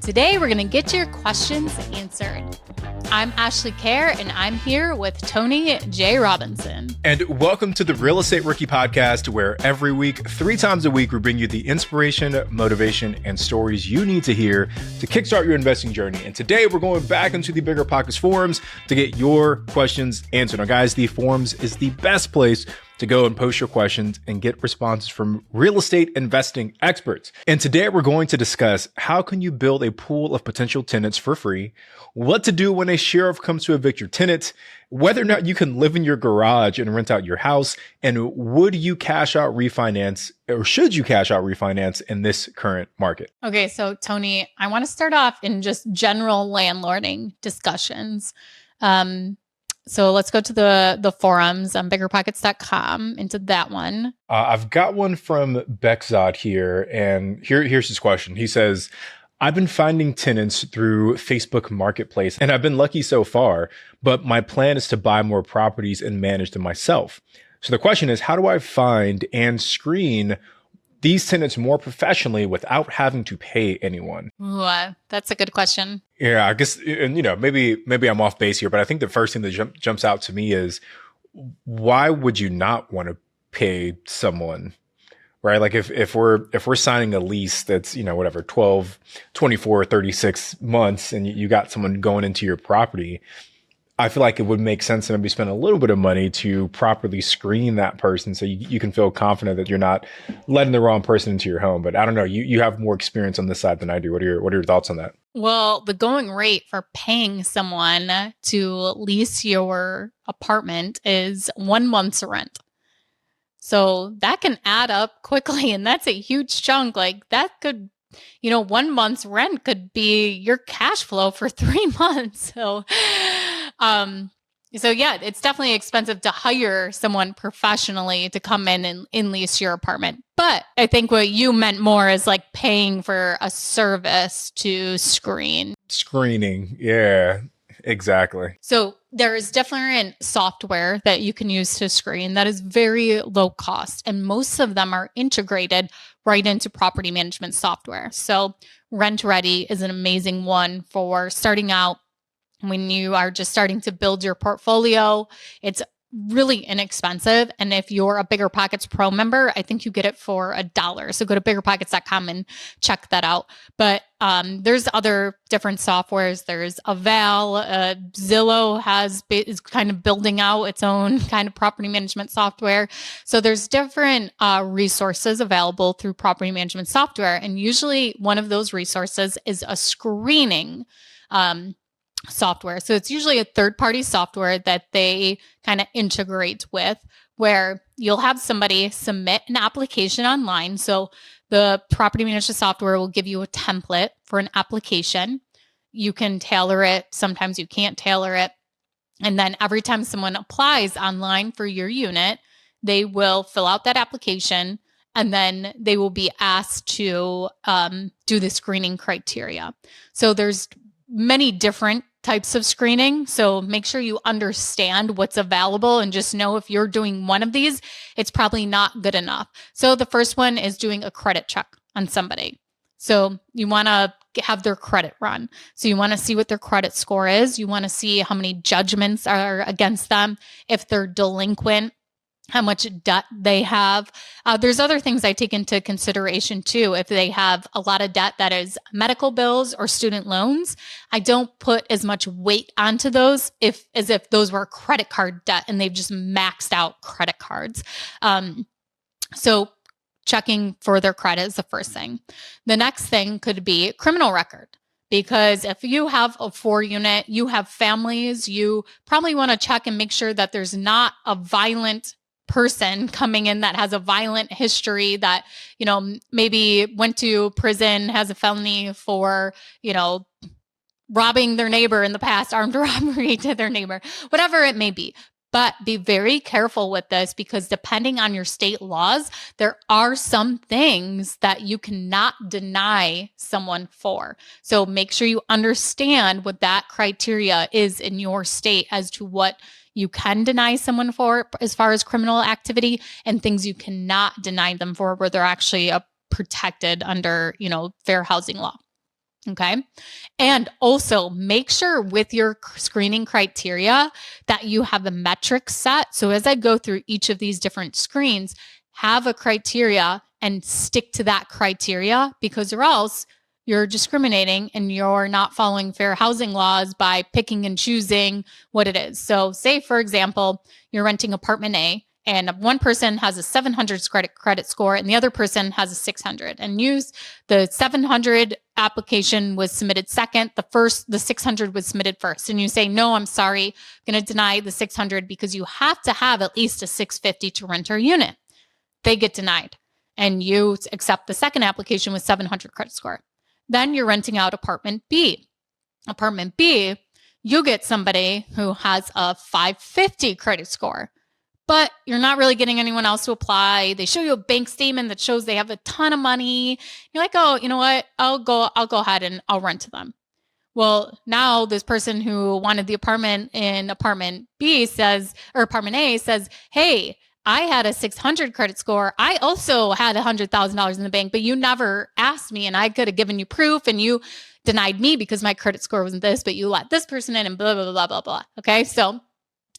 Today, we're going to get your questions answered. I'm Ashley Kerr, and I'm here with Tony J. Robinson. And welcome to the Real Estate Rookie Podcast, where every week, 3 times a week, we bring you the inspiration, motivation, and stories you need to hear to kickstart your investing journey. And today, we're going back into the BiggerPockets forums to get your questions answered. Now, guys, the forums is the best place to go and post your questions and get responses from real estate investing experts. And today we're going to discuss how can you build a pool of potential tenants for free, what to do when a sheriff comes to evict your tenant, whether or not you can live in your garage and rent out your house, and would you cash out refinance or should you cash out refinance in this current market? Okay, so Tony, I want to start off in just general landlording discussions. So let's go to the forums on biggerpockets.com, into that one. I've got one from Beckzod here, and here's his question. He says, I've been finding tenants through Facebook Marketplace, and I've been lucky so far, but my plan is to buy more properties and manage them myself. So the question is, how do I find and screen these tenants more professionally without having to pay anyone? Ooh, that's a good question. Yeah, I guess, and maybe I'm off base here, but I think the first thing that jumps out to me is, why would you not want to pay someone, right? Like if we're signing a lease that's, 12, 24, 36 months and you got someone going into your property, I feel like it would make sense to maybe spend a little bit of money to properly screen that person so you can feel confident that you're not letting the wrong person into your home. But I don't know, you have more experience on this side than I do. What are your thoughts on that? Well, the going rate for paying someone to lease your apartment is 1 month's rent. So that can add up quickly, and that's a huge chunk. Like that could, 1 month's rent could be your cash flow for 3 months. So yeah, it's definitely expensive to hire someone professionally to come in and lease your apartment. But I think what you meant more is like paying for a service to screen. Screening. Yeah, exactly. So there is definitely software that you can use to screen that is very low cost. And most of them are integrated right into property management software. So RentRedi is an amazing one for starting out when you are just starting to build your portfolio. It's really inexpensive. And if you're a BiggerPockets Pro member, I think you get it for $1. So go to biggerpockets.com and check that out. But there's other different softwares. There's Aval, Zillow is kind of building out its own kind of property management software. So there's different resources available through property management software. And usually one of those resources is a screening software. So it's usually a third-party software that they kind of integrate with, where you'll have somebody submit an application online. So the property management software will give you a template for an application. You can tailor it. Sometimes you can't tailor it. And then every time someone applies online for your unit, they will fill out that application, and then they will be asked to do the screening criteria. So there's many different types of screening. So make sure you understand what's available and just know if you're doing one of these, it's probably not good enough. So the first one is doing a credit check on somebody. So you want to have their credit run. So you want to see what their credit score is. You want to see how many judgments are against them, if they're delinquent, how much debt they have. There's other things I take into consideration too. If they have a lot of debt that is medical bills or student loans, I don't put as much weight onto those as if those were credit card debt and they've just maxed out credit cards. So checking for their credit is the first thing. The next thing could be criminal record. Because if you have a 4-unit, you have families, you probably want to check and make sure that there's not a violent person coming in that has a violent history, that, maybe went to prison, has a felony for, robbing their neighbor in the past, armed robbery to their neighbor, whatever it may be. But be very careful with this, because depending on your state laws, there are some things that you cannot deny someone for. So make sure you understand what that criteria is in your state as to what you can deny someone for as far as criminal activity, and things you cannot deny them for where they're actually protected under, fair housing law. Okay. And also make sure with your screening criteria that you have a metric set. So as I go through each of these different screens, have a criteria and stick to that criteria, because or else you're discriminating and you're not following fair housing laws by picking and choosing what it is. So say, for example, you're renting apartment A, and one person has a 700 credit score and the other person has a 600, and the 700 application was submitted second, the 600 was submitted first. And you say, no, I'm sorry, I'm going to deny the 600 because you have to have at least a 650 to rent our unit. They get denied, and you accept the second application with 700 credit score. Then you're renting out apartment B. Apartment B, you get somebody who has a 550 credit score, but you're not really getting anyone else to apply. They show you a bank statement that shows they have a ton of money. You're like, oh, you know what? I'll go ahead and I'll rent to them. Well, now this person who wanted the apartment in apartment B or apartment A says, hey, I had a 600 credit score. I also had $100,000 in the bank, but you never asked me, and I could have given you proof, and you denied me because my credit score wasn't this, but you let this person in, and blah, blah, blah, blah, blah. Okay. So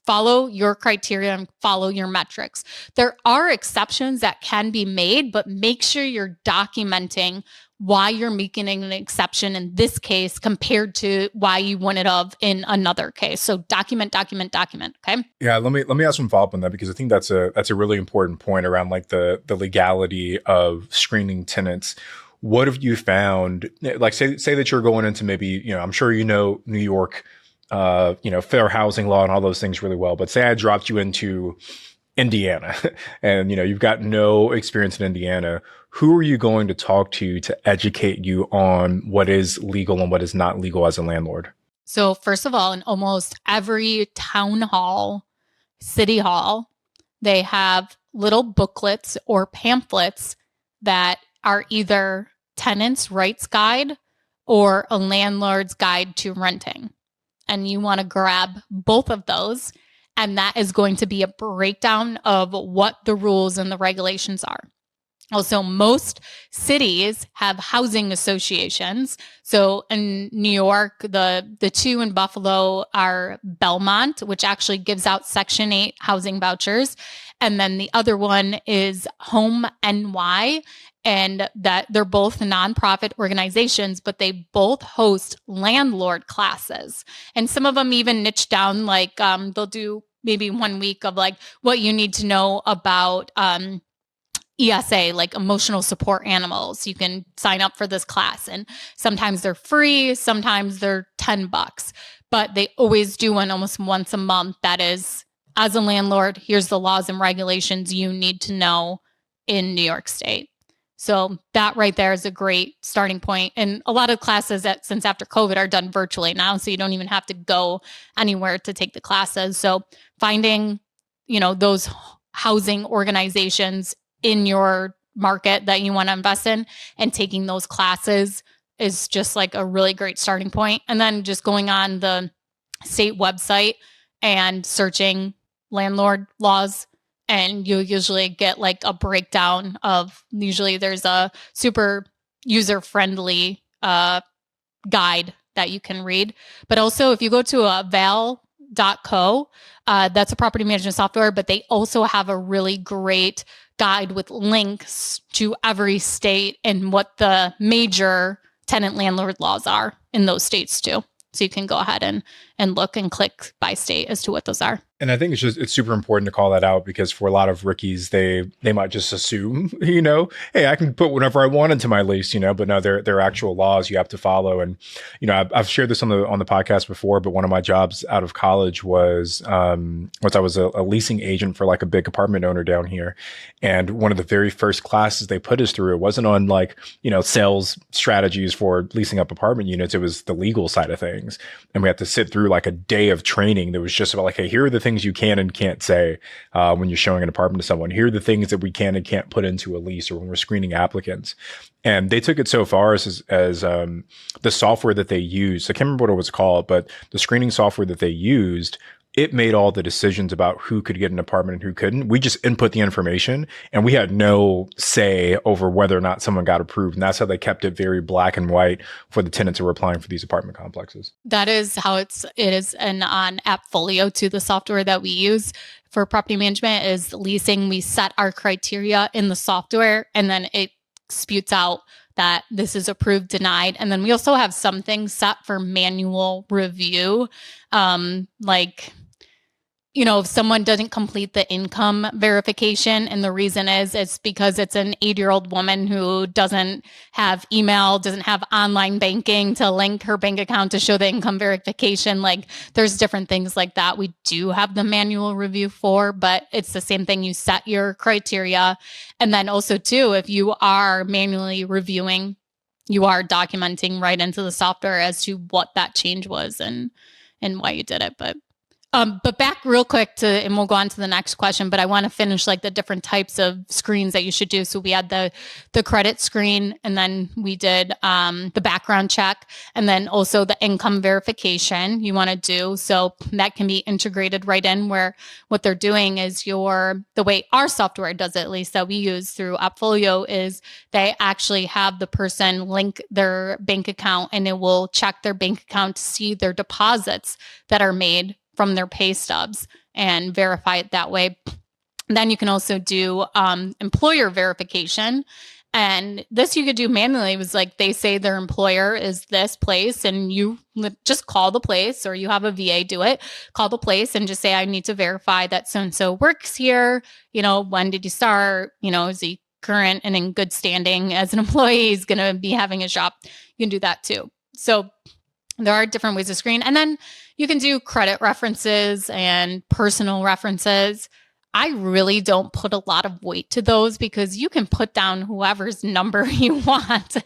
follow your criteria and follow your metrics. There are exceptions that can be made, but make sure you're documenting why you're making an exception in this case compared to why you wouldn't have in another case. So document. Okay. Yeah, let me ask some follow up on that, because I think that's a really important point around like the legality of screening tenants. What have you found? Like say that you're going into maybe, I'm sure New York, fair housing law and all those things really well. But say I dropped you into Indiana and, you've got no experience in Indiana. Who are you going to talk to educate you on what is legal and what is not legal as a landlord? So first of all, in almost every town hall, city hall, they have little booklets or pamphlets that are either tenant's rights guide or a landlord's guide to renting. And you want to grab both of those. And that is going to be a breakdown of what the rules and the regulations are. Also, most cities have housing associations. So in New York, the two in Buffalo are Belmont, which actually gives out Section 8 housing vouchers. And then the other one is Home NY. And that they're both nonprofit organizations, but they both host landlord classes. And some of them even niche down, like they'll do maybe 1 week of like what you need to know about ESA, like emotional support animals. You can sign up for this class, and sometimes they're free, sometimes they're $10, but they always do one almost once a month. That is, as a landlord, here's the laws and regulations you need to know in New York State. So that right there is a great starting point. And a lot of classes since after COVID are done virtually now, so you don't even have to go anywhere to take the classes. So finding, those housing organizations in your market that you want to invest in and taking those classes is just like a really great starting point. And then just going on the state website and searching landlord laws, and you'll usually get like a breakdown of, usually there's a super user-friendly guide that you can read. But also if you go to val.co, that's a property management software, but they also have a really great guide with links to every state and what the major tenant landlord laws are in those states too. So you can go ahead and look and click by state as to what those are. And I think it's super important to call that out, because for a lot of rookies, they might just assume, hey, I can put whatever I want into my lease, but no, there are actual laws you have to follow. And, I've shared this on the podcast before, but one of my jobs out of college was I was a leasing agent for like a big apartment owner down here. And one of the very first classes they put us through, it wasn't on like, sales strategies for leasing up apartment units. It was the legal side of things. And we had to sit through like a day of training that was just about like, hey, here are the things you can and can't say when you're showing an apartment to someone. Here are the things that we can and can't put into a lease, or when we're screening applicants. And they took it so far as the software that they used. I can't remember what it was called, but the screening software that they used, it made all the decisions about who could get an apartment and who couldn't. We just input the information and we had no say over whether or not someone got approved. And that's how they kept it very black and white for the tenants who were applying for these apartment complexes. That is how it is. And on Appfolio too, the software that we use for property management is leasing. We set our criteria in the software and then it spewts out that this is approved, denied. And then we also have some things set for manual review. Like, if someone doesn't complete the income verification, and the reason is it's because it's an 80-year-old woman who doesn't have email, doesn't have online banking to link her bank account to show the income verification. Like there's different things like that. We do have the manual review for, but it's the same thing. You set your criteria. And then also too, if you are manually reviewing, you are documenting right into the software as to what that change was and why you did it. But back real quick and we'll go on to the next question, but I want to finish like the different types of screens that you should do. So we had the credit screen, and then we did the background check, and then also the income verification you want to do. So that can be integrated right in, where what they're doing is the way our software does it, at least that we use through Appfolio, is they actually have the person link their bank account and it will check their bank account to see their deposits that are made from their pay stubs and verify it that way. Then you can also do employer verification. And this you could do manually. It was like they say their employer is this place, and you just call the place, or you have a VA do it, call the place and just say, I need to verify that so-and-so works here. When did you start? Is he current and in good standing as an employee? He's going to be having a shop. You can do that too. So there are different ways to screen. And then you can do credit references and personal references. I really don't put a lot of weight to those because you can put down whoever's number you want.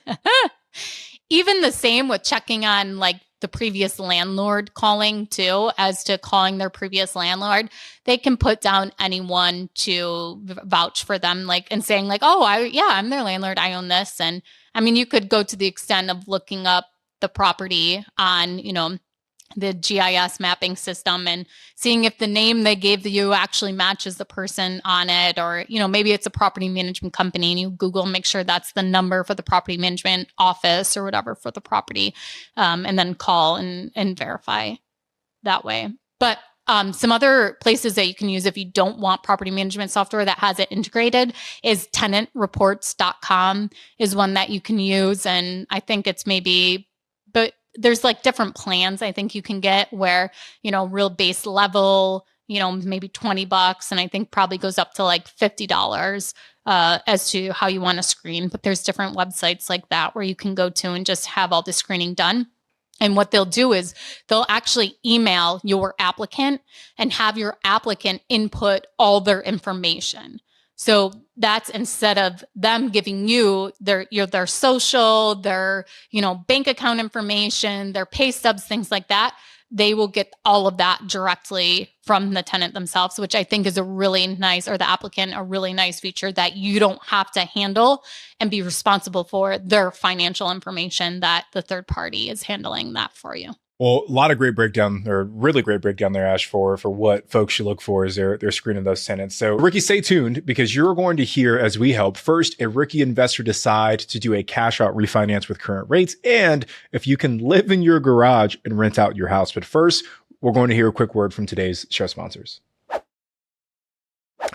Even the same with checking on like the previous landlord calling too, as to calling their previous landlord. They can put down anyone to vouch for them, like, and saying like, oh, I'm their landlord. I own this. And I mean, you could go to the extent of looking up the property on, the GIS mapping system and seeing if the name they gave you actually matches the person on it, or, maybe it's a property management company and you Google, make sure that's the number for the property management office or whatever for the property, and then call and verify that way. But some other places that you can use if you don't want property management software that has it integrated is tenantreports.com is one that you can use. And I think it's but there's like different plans I think you can get where, real base level, maybe $20. And I think probably goes up to like $50 as to how you want to screen. But there's different websites like that where you can go to and just have all the screening done. And what they'll do is they'll actually email your applicant and have your applicant input all their information. So that's instead of them giving you their social, their, bank account information, their pay stubs, things like that, they will get all of that directly from the tenant themselves, which I think is a really nice feature that you don't have to handle and be responsible for their financial information, that the third party is handling that for you. Well, a lot of great breakdown, or really great breakdown there, Ash, for what folks should look for as they're screening those tenants. So Ricky, stay tuned because you're going to hear as we help first a Ricky investor decide to do a cash out refinance with current rates, and if you can live in your garage and rent out your house. But first, we're going to hear a quick word from today's show sponsors.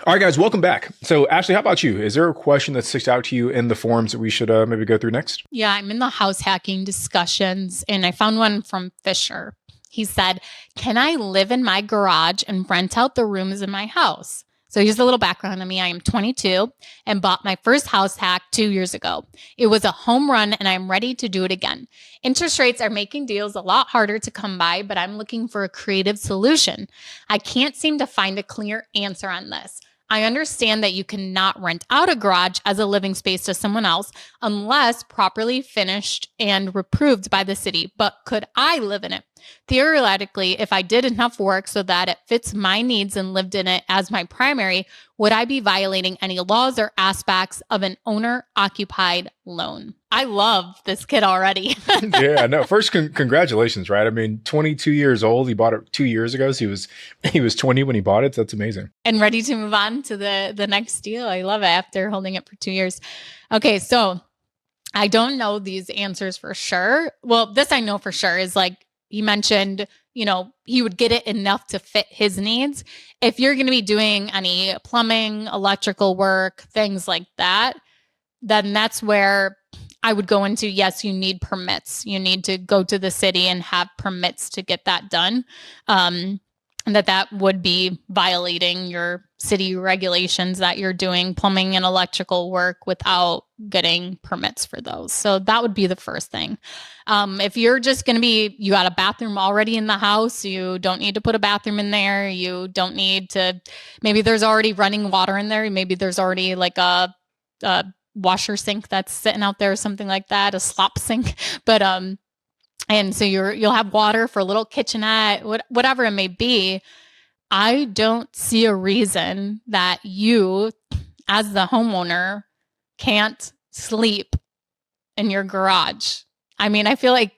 All right, guys, welcome back. So Ashley, how about you? Is there a question that sticks out to you in the forums that we should maybe go through next? Yeah, I'm in the house hacking discussions and I found one from Fisher. He said, can I live in my garage and rent out the rooms in my house? So here's a little background on me. I am 22 and bought my first house hack 2 years ago. It was a home run and I'm ready to do it again. Interest rates are making deals a lot harder to come by, but I'm looking for a creative solution. I can't seem to find a clear answer on this. I understand that you cannot rent out a garage as a living space to someone else unless properly finished and approved by the city, but could I live in it? Theoretically, if I did enough work so that it fits my needs and lived in it as my primary, would I be violating any laws or aspects of an owner-occupied loan? I love this kid already. Yeah, no. First, congratulations, right? I mean, 22 years old. He bought it 2 years ago. So he was 20 when he bought it. So that's amazing. And ready to move on to the next deal. I love it after holding it for 2 years. Okay, so I don't know these answers for sure. Well, this I know for sure is like he mentioned, he would get it enough to fit his needs. If you're going to be doing any plumbing, electrical work, things like that, then that's where I would go into, yes, you need permits. You need to go to the city and have permits to get that done. And that would be violating your city regulations that you're doing plumbing and electrical work without getting permits for those. So that would be the first thing. If you're just going to you got a bathroom already in the house, you don't need to put a bathroom in there. You don't need to, maybe there's already running water in there. Maybe there's already like a washer sink that's sitting out there or something like that, a slop sink. But, and so you'll have water for a little kitchenette, whatever it may be. I don't see a reason that you, as the homeowner, can't sleep in your garage. I mean, I feel like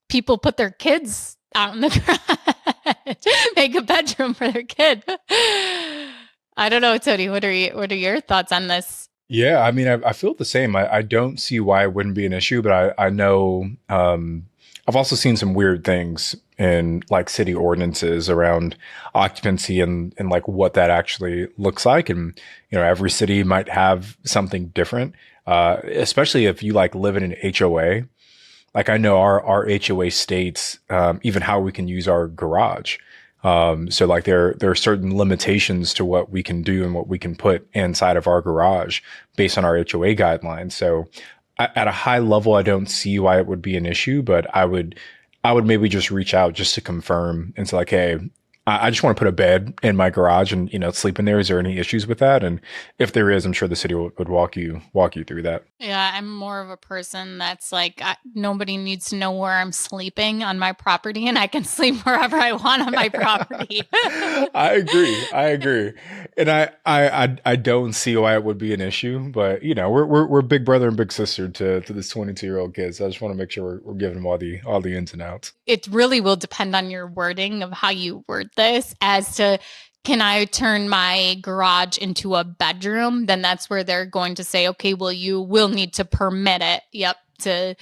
people put their kids out in the garage, make a bedroom for their kid. I don't know, Tony. What are your thoughts on this? Yeah, I mean, I feel the same. I don't see why it wouldn't be an issue, but I know I've also seen some weird things in like city ordinances around occupancy and like what that actually looks like. And, every city might have something different, especially if you like live in an HOA. Like I know our HOA states even how we can use our garage. So like there are certain limitations to what we can do and what we can put inside of our garage based on our HOA guidelines. So at a high level, I don't see why it would be an issue, but I would maybe just reach out just to confirm and say like, hey, I just want to put a bed in my garage and, sleep in there. Is there any issues with that? And if there is, I'm sure the city would walk you through that. Yeah, I'm more of a person that's like, nobody needs to know where I'm sleeping on my property, and I can sleep wherever I want on my property. I agree. And I don't see why it would be an issue, but we're big brother and big sister to this 22-year-old kid. So I just want to make sure we're giving him all the ins and outs. It really will depend on your wording of how you word this as to, can I turn my garage into a bedroom? Then that's where they're going to say, okay, well, you will need to permit it. Yep. To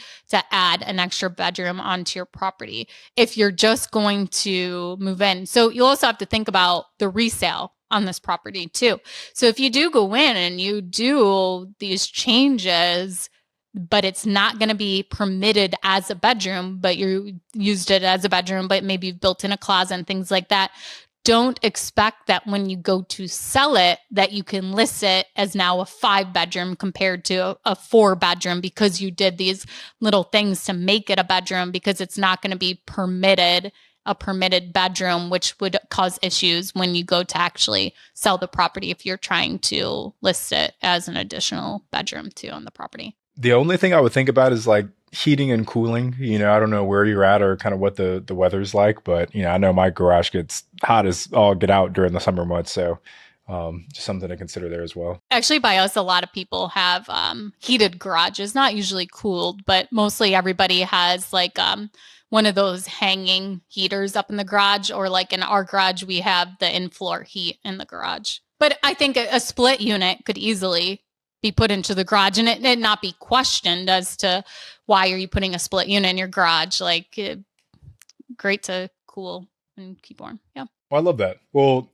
add an extra bedroom onto your property. If you're just going to move in. So you also have to think about the resale on this property too. So if you do go in and you do these changes, but it's not going to be permitted as a bedroom, but you used it as a bedroom, but maybe you've built in a closet and things like that. Don't expect that when you go to sell it, that you can list it as now a 5-bedroom compared to a 4-bedroom because you did these little things to make it a bedroom, because it's not going to be a permitted bedroom, which would cause issues when you go to actually sell the property if you're trying to list it as an additional bedroom too on the property. The only thing I would think about is like heating and cooling. I don't know where you're at or kind of what the weather's like, but I know my garage gets hot as all get out during the summer months. So just something to consider there as well. Actually, by us, a lot of people have heated garages, not usually cooled, but mostly everybody has like one of those hanging heaters up in the garage, or like in our garage, we have the in-floor heat in the garage. But I think a split unit could easily be put into the garage and it not be questioned as to why are you putting a split unit in your garage. Like, great to cool and keep warm. Yeah. Well, I love that. Well,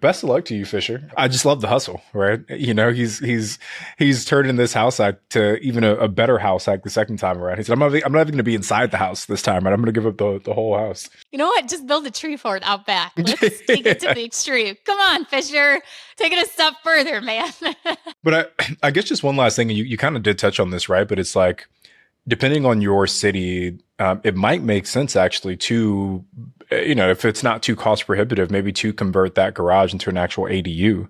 best of luck to you, Fisher. I just love the hustle, right? He's turning this house act to even a better house act the second time around. He said, I'm not even going to be inside the house this time, right? I'm going to give up the whole house. You know what? Just build a tree fort out back. Let's take it to the extreme. Come on, Fisher. Take it a step further, man. But I guess just one last thing, and you kind of did touch on this, right? But it's like, depending on your city, it might make sense actually to, if it's not too cost prohibitive, maybe to convert that garage into an actual ADU.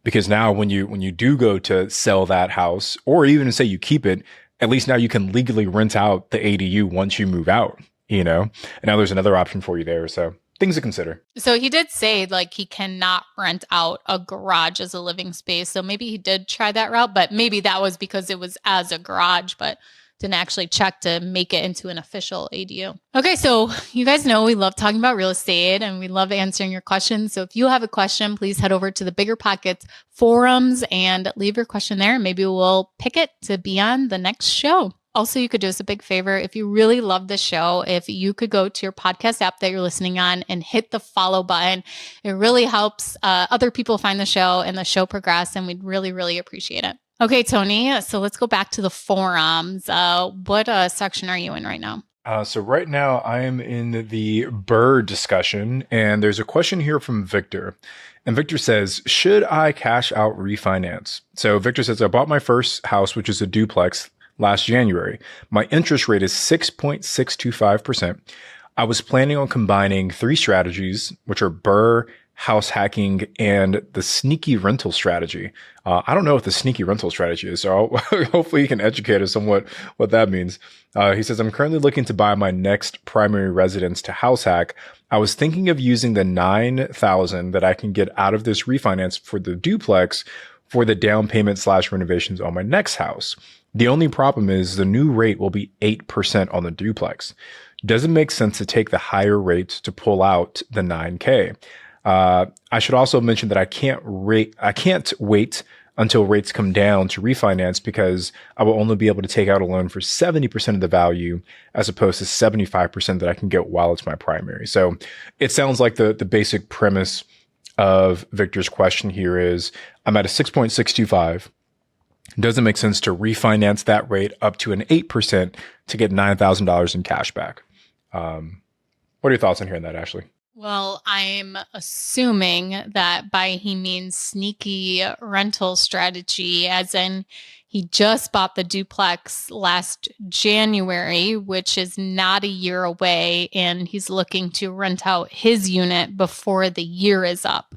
Because now when you do go to sell that house, or even say you keep it, at least now you can legally rent out the ADU once you move out, And now there's another option for you there. So things to consider. So he did say like he cannot rent out a garage as a living space. So maybe he did try that route, but maybe that was because it was as a garage, but didn't actually check to make it into an official ADU. Okay, so you guys know we love talking about real estate and we love answering your questions. So if you have a question, please head over to the BiggerPockets forums and leave your question there. Maybe we'll pick it to be on the next show. Also, you could do us a big favor. If you really love the show, if you could go to your podcast app that you're listening on and hit the follow button, it really helps other people find the show and the show progress, and we'd really, really appreciate it. Okay, Tony, so let's go back to the forums. What section are you in right now? So right now I am in the BRRRR discussion, and there's a question here from Victor. And Victor says, should I cash out refinance? So Victor says, I bought my first house, which is a duplex, last January. My interest rate is 6.625%. I was planning on combining 3 strategies, which are BRRRR, house hacking, and the sneaky rental strategy. I don't know what the sneaky rental strategy is, so hopefully you can educate us on what that means. He says, I'm currently looking to buy my next primary residence to house hack. I was thinking of using the $9,000 that I can get out of this refinance for the duplex for the down payment / renovations on my next house. The only problem is the new rate will be 8% on the duplex. Does it make sense to take the higher rate to pull out the $9K? I should also mention that I can't wait until rates come down to refinance because I will only be able to take out a loan for 70% of the value as opposed to 75% that I can get while it's my primary. So it sounds like the basic premise of Victor's question here is I'm at a 6.625. Does it make sense to refinance that rate up to an 8% to get $9,000 in cash back? What are your thoughts on hearing that, Ashley? Well, I'm assuming that by he means sneaky rental strategy, as in he just bought the duplex last January, which is not a year away, and he's looking to rent out his unit before the year is up,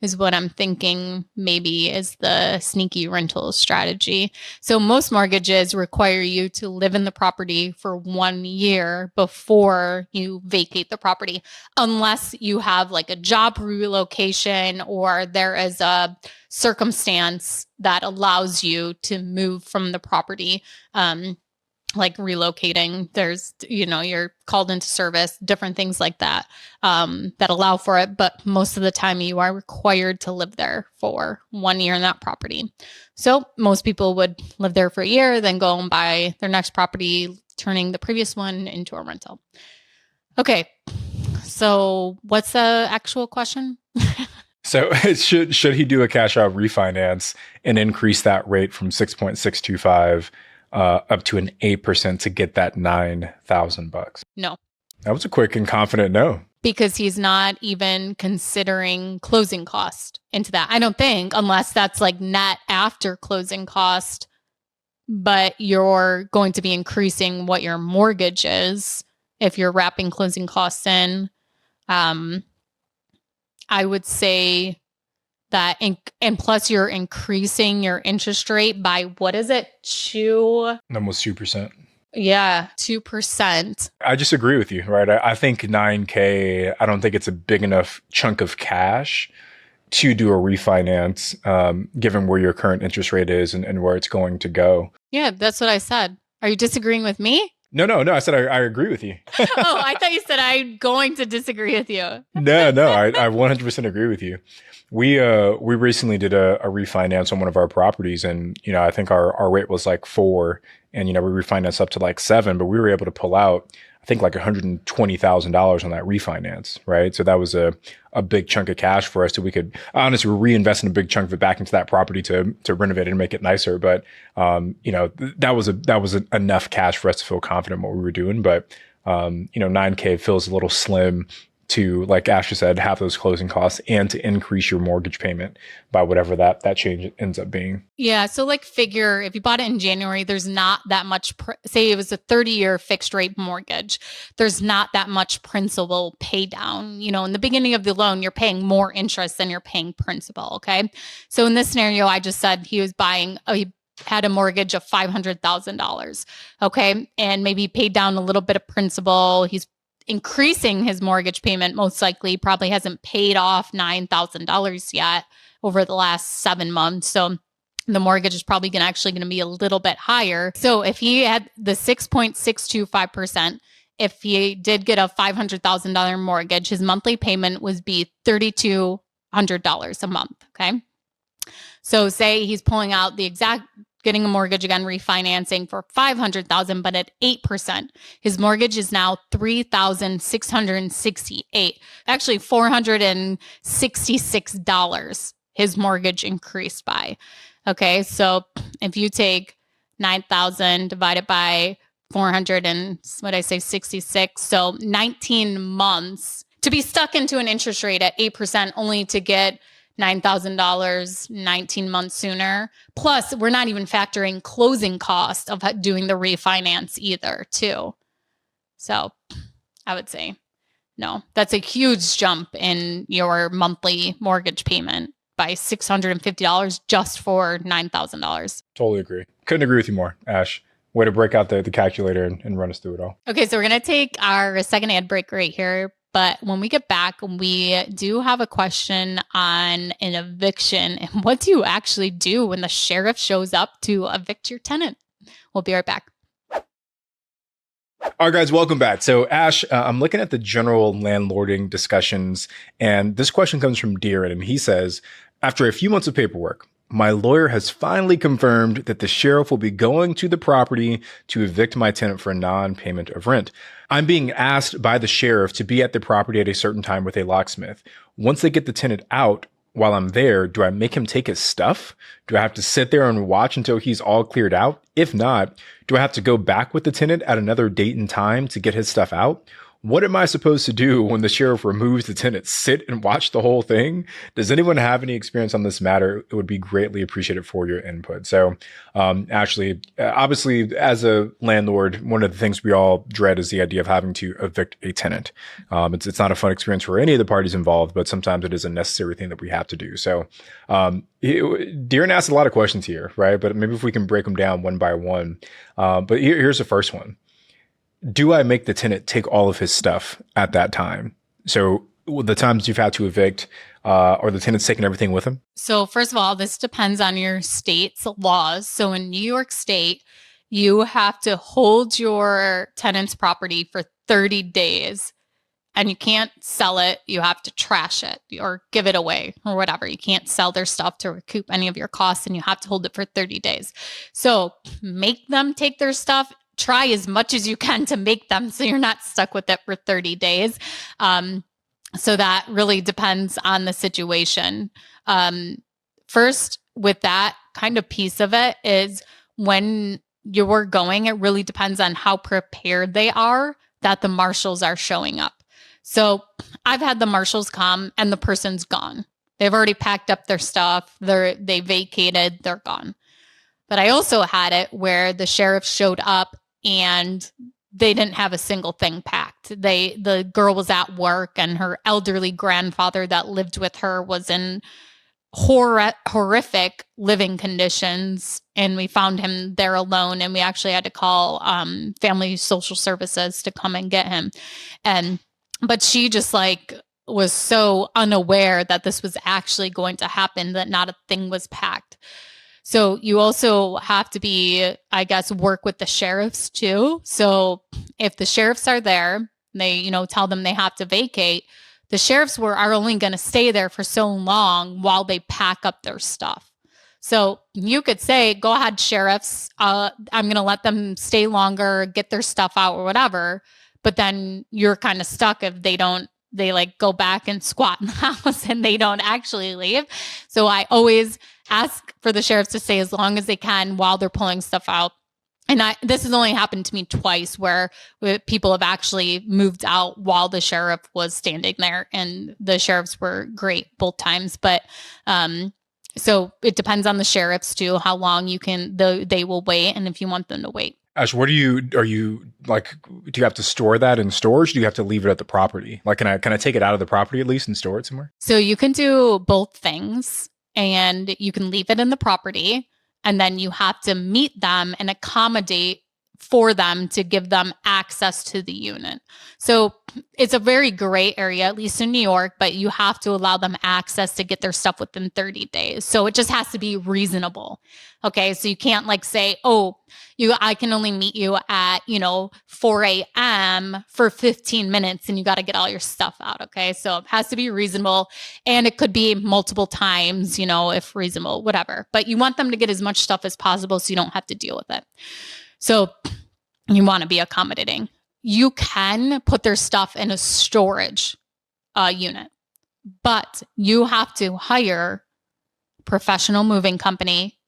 is what I'm thinking maybe is the sneaky rental strategy. So most mortgages require you to live in the property for 1 year before you vacate the property, unless you have like a job relocation or there is a circumstance that allows you to move from the property. Like relocating, there's, you're called into service, different things like that, that allow for it. But most of the time you are required to live there for 1 year in that property. So most people would live there for a year, then go and buy their next property, turning the previous one into a rental. Okay. So what's the actual question? So should he do a cash out refinance and increase that rate from 6.625 up to an 8% to get that $9,000? No. That was a quick and confident no. Because he's not even considering closing cost into that. I don't think, unless that's like net after closing cost, but you're going to be increasing what your mortgage is if you're wrapping closing costs in. I would say that, and plus you're increasing your interest rate by, what is it? Almost 2%. Yeah, 2%. I just agree with you, right? I think $9K, I don't think it's a big enough chunk of cash to do a refinance, given where your current interest rate is and where it's going to go. Yeah, that's what I said. Are you disagreeing with me? No. I said I agree with you. Oh, I thought you said I'm going to disagree with you. No, I 100% agree with you. We recently did a refinance on one of our properties, and I think our rate was like 4, and we refinanced up to like 7, but we were able to pull out I think like $120,000 on that refinance, right? So that was a big chunk of cash for us. So we could honestly reinvest in a big chunk of it back into that property to renovate it and make it nicer. But that was enough cash for us to feel confident in what we were doing. But $9K feels a little slim to, like Ashley said, have those closing costs and to increase your mortgage payment by whatever that change ends up being. Yeah. So like figure if you bought it in January, there's not that much, say it was a 30-year fixed rate mortgage. There's not that much principal pay down. In the beginning of the loan, you're paying more interest than you're paying principal. Okay. So in this scenario, I just said he had a mortgage of $500,000. Okay. And maybe paid down a little bit of principal. He's increasing his mortgage payment, most likely probably hasn't paid off $9,000 yet over the last 7 months. So the mortgage is probably actually going to be a little bit higher. So if he had the 6.625%, if he did get a $500,000 mortgage, his monthly payment would be $3,200 a month. Okay. So say he's pulling out getting a mortgage again, refinancing for $500,000, but at 8%, his mortgage is now $3,668. Actually, $466 his mortgage increased by. Okay, so if you take 9,000 divided by 400 and what I say, 66, so 19 months to be stuck into an interest rate at 8% only to get $9,000 19 months sooner. Plus, we're not even factoring closing costs of doing the refinance either, too. So I would say, no, that's a huge jump in your monthly mortgage payment by $650 just for $9,000. Totally agree. Couldn't agree with you more, Ash. Way to break out the calculator and run us through it all. Okay, so we're going to take our second ad break right here. But when we get back, we do have a question on an eviction. And what do you actually do when the sheriff shows up to evict your tenant? We'll be right back. All right, guys, welcome back. So, Ash, I'm looking at the general landlording discussions, and this question comes from Deeren, and he says, after a few months of paperwork, my lawyer has finally confirmed that the sheriff will be going to the property to evict my tenant for non-payment of rent. I'm being asked by the sheriff to be at the property at a certain time with a locksmith. Once they get the tenant out, while I'm there, do I make him take his stuff? Do I have to sit there and watch until he's all cleared out? If not, do I have to go back with the tenant at another date and time to get his stuff out? What am I supposed to do when the sheriff removes the tenant? Sit and watch the whole thing? Does anyone have any experience on this matter? It would be greatly appreciated for your input. So, actually, obviously, as a landlord, one of the things we all dread is the idea of having to evict a tenant. It's not a fun experience for any of the parties involved, but sometimes it is a necessary thing that we have to do. So, Deeren asked a lot of questions here, right? But maybe if we can break them down one by one. But here's the first one. Do I make the tenant take all of his stuff at that time? So the times you've had to evict, or the tenant's taking everything with him? So first of all, this depends on your state's laws. So in New York State, you have to hold your tenant's property for 30 days and you can't sell it. You have to trash it or give it away or whatever. You can't sell their stuff to recoup any of your costs and you have to hold it for 30 days. So make them take their stuff. Try as much as you can to make them so you're not stuck with it for 30 days. So that really depends on the situation. First, with that kind of piece of it is when you're going, it really depends on how prepared they are that the marshals are showing up. So I've had the marshals come and the person's gone. They've already packed up their stuff. They vacated, they're gone. But I also had it where the sheriff showed up and they didn't have a single thing packed. The girl was at work and her elderly grandfather that lived with her was in horrific living conditions. And we found him there alone. And we actually had to call family social services to come and get him. But she just was so unaware that this was actually going to happen that not a thing was packed. So you also have to work with the sheriffs too. So if the sheriffs are there, they, tell them they have to vacate, the sheriffs are only going to stay there for so long while they pack up their stuff. So you could say, go ahead, sheriffs, I'm going to let them stay longer, get their stuff out or whatever. But then you're kind of stuck if they go back and squat in the house and they don't actually leave. So I always ask for the sheriffs to stay as long as they can while they're pulling stuff out. And this has only happened to me twice where people have actually moved out while the sheriff was standing there, and the sheriffs were great both times. But so it depends on the sheriffs too, how long they will wait, and if you want them to wait. Ash, do you have to store that in storage? Do you have to leave it at the property? Can I take it out of the property at least and store it somewhere? So you can do both things, and you can leave it in the property, and then you have to meet them and accommodate for them to give them access to the unit. So it's a very gray area, at least in New York, but you have to allow them access to get their stuff within 30 days. So it just has to be reasonable. Okay. So you can't like say, oh, I can only meet you at, 4 a.m. for 15 minutes and you got to get all your stuff out. Okay. So it has to be reasonable, and it could be multiple times, if reasonable, whatever, but you want them to get as much stuff as possible so you don't have to deal with it. So you want to be accommodating. You can put their stuff in a storage unit, but you have to hire a professional moving company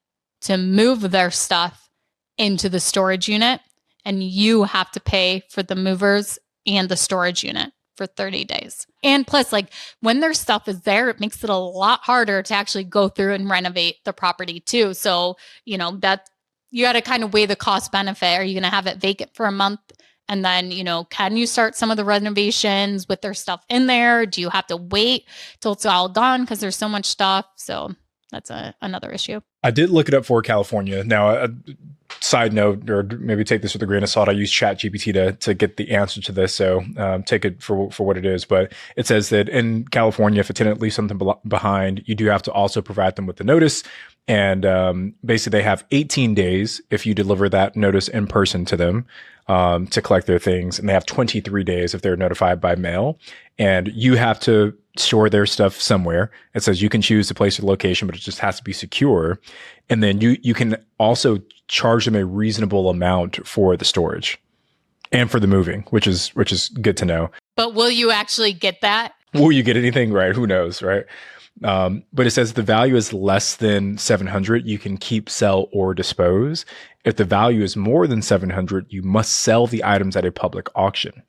to move their stuff into the storage unit, and you have to pay for the movers and the storage unit for 30 days. And plus, like when their stuff is there, it makes it a lot harder to actually go through and renovate the property too. So, that you got to kind of weigh the cost benefit. Are you going to have it vacant for a month? And then, can you start some of the renovations with their stuff in there? Do you have to wait till it's all gone because there's so much stuff? So that's another issue. I did look it up for California. Now, a side note, or maybe take this with a grain of salt, I use ChatGPT to get the answer to this. So take it for what it is. But it says that in California, if a tenant leaves something behind, you do have to also provide them with the notice. And basically, they have 18 days if you deliver that notice in person to them to collect their things. And they have 23 days if they're notified by mail. And you have to store their stuff somewhere. It says you can choose the place or location, but it just has to be secure. And then you can also charge them a reasonable amount for the storage and for the moving, which is good to know. But will you actually get that? Will you get anything? Right? Who knows? Right? But it says the value is less than 700, you can keep, sell, or dispose. If the value is more than 700, you must sell the items at a public auction.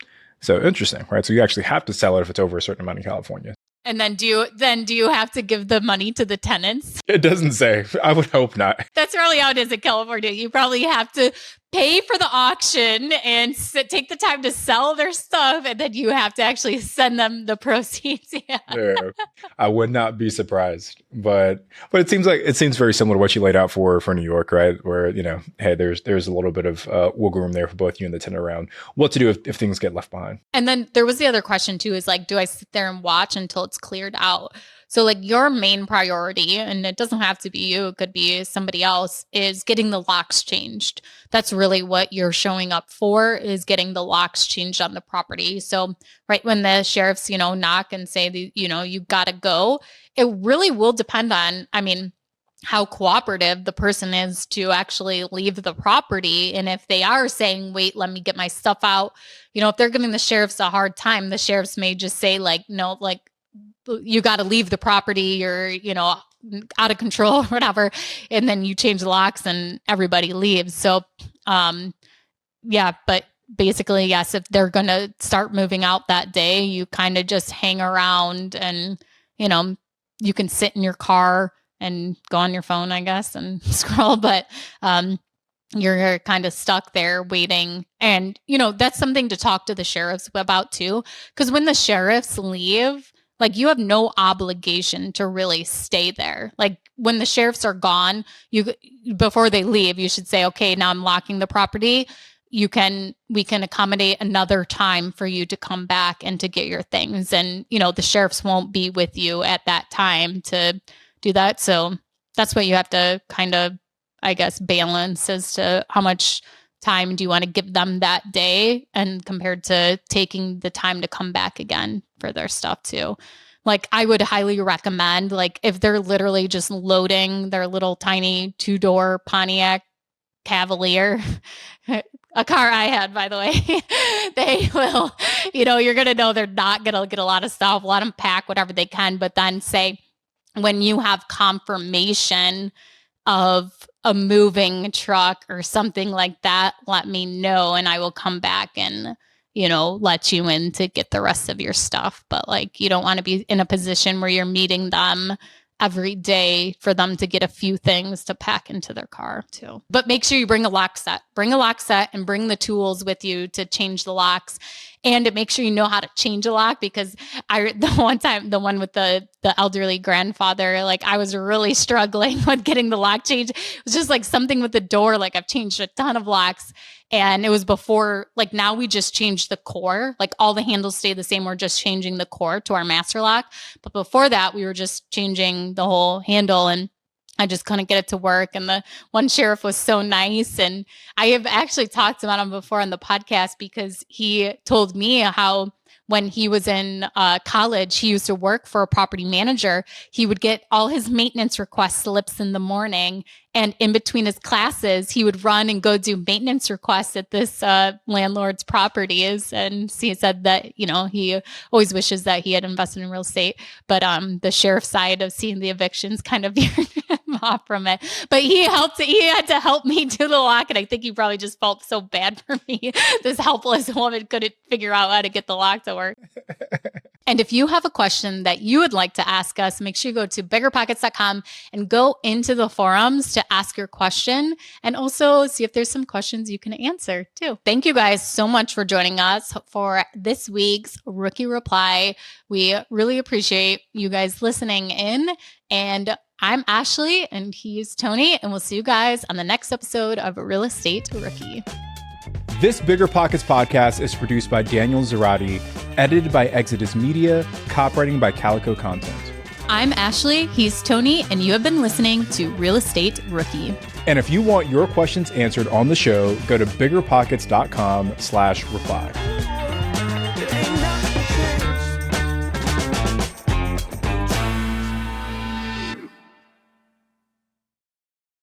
So interesting, right? So you actually have to sell it if it's over a certain amount in California. And then do you have to give the money to the tenants? It doesn't say. I would hope not. That's really how it is in California. You probably have to pay for the auction and take the time to sell their stuff, and then you have to actually send them the proceeds. Yeah. I would not be surprised, but it seems very similar to what you laid out for New York, right? Where hey, there's a little bit of wiggle room there for both you and the tenant around what to do if things get left behind. And then there was the other question too: is like, do I sit there and watch until it's cleared out? So like your main priority, and it doesn't have to be you, it could be somebody else, is getting the locks changed. That's really what you're showing up for, is getting the locks changed on the property. So right when the sheriffs, knock and say, you got to go, it really will depend on, how cooperative the person is to actually leave the property. And if they are saying, wait, let me get my stuff out, if they're giving the sheriffs a hard time, the sheriffs may just say like, no, like, you got to leave the property, you're, out of control or whatever. And then you change the locks and everybody leaves. So, but basically, yes, if they're going to start moving out that day, you kind of just hang around and, you can sit in your car and go on your phone, I guess, and scroll, but, you're kind of stuck there waiting. And, that's something to talk to the sheriffs about too. Because when the sheriffs leave, like you have no obligation to really stay there. Like when the sheriffs are gone, before they leave, you should say, okay, now I'm locking the property. We can accommodate another time for you to come back and to get your things. And, the sheriffs won't be with you at that time to do that. So that's what you have to kind of, I guess, balance as to how much time do you want to give them that day, and compared to taking the time to come back again for their stuff too. Like I would highly recommend, like if they're literally just loading their little tiny 2-door Pontiac Cavalier, a car I had, by the way, they will, you're going to know they're not going to get a lot of stuff, let them pack whatever they can, but then say, when you have confirmation of a moving truck or something like that, let me know and I will come back and, let you in to get the rest of your stuff. But like, you don't want to be in a position where you're meeting them every day for them to get a few things to pack into their car too. But make sure you bring a lock set and bring the tools with you to change the locks. and it makes sure you know how to change a lock, because the one with the elderly grandfather, like I was really struggling with getting the lock changed. It was just like something with the door. Like I've changed a ton of locks, and it was before, like now we just changed the core, like all the handles stay the same. We're just changing the core to our master lock. But before that, we were just changing the whole handle, and I just couldn't get it to work. And the one sheriff was so nice. And I have actually talked about him before on the podcast, because he told me how when he was in college, he used to work for a property manager. He would get all his maintenance request slips in the morning. And in between his classes, he would run and go do maintenance requests at this landlord's properties. And he said that, you know, he always wishes that he had invested in real estate. But the sheriff's side of seeing the evictions kind of veered him off from it. But he had to help me do the lock. And I think he probably just felt so bad for me. This helpless woman couldn't figure out how to get the lock to work. And if you have a question that you would like to ask us, make sure you go to BiggerPockets.com and go into the forums to ask your question, and also see if there's some questions you can answer too. Thank you guys so much for joining us for this week's Rookie Reply. We really appreciate you guys listening in. And I'm Ashley and he's Tony, and we'll see you guys on the next episode of Real Estate Rookie. This BiggerPockets podcast is produced by Daniel Zarati, edited by Exodus Media, copywriting by Calico Content. I'm Ashley, he's Tony, and you have been listening to Real Estate Rookie. And if you want your questions answered on the show, go to BiggerPockets.com/reply.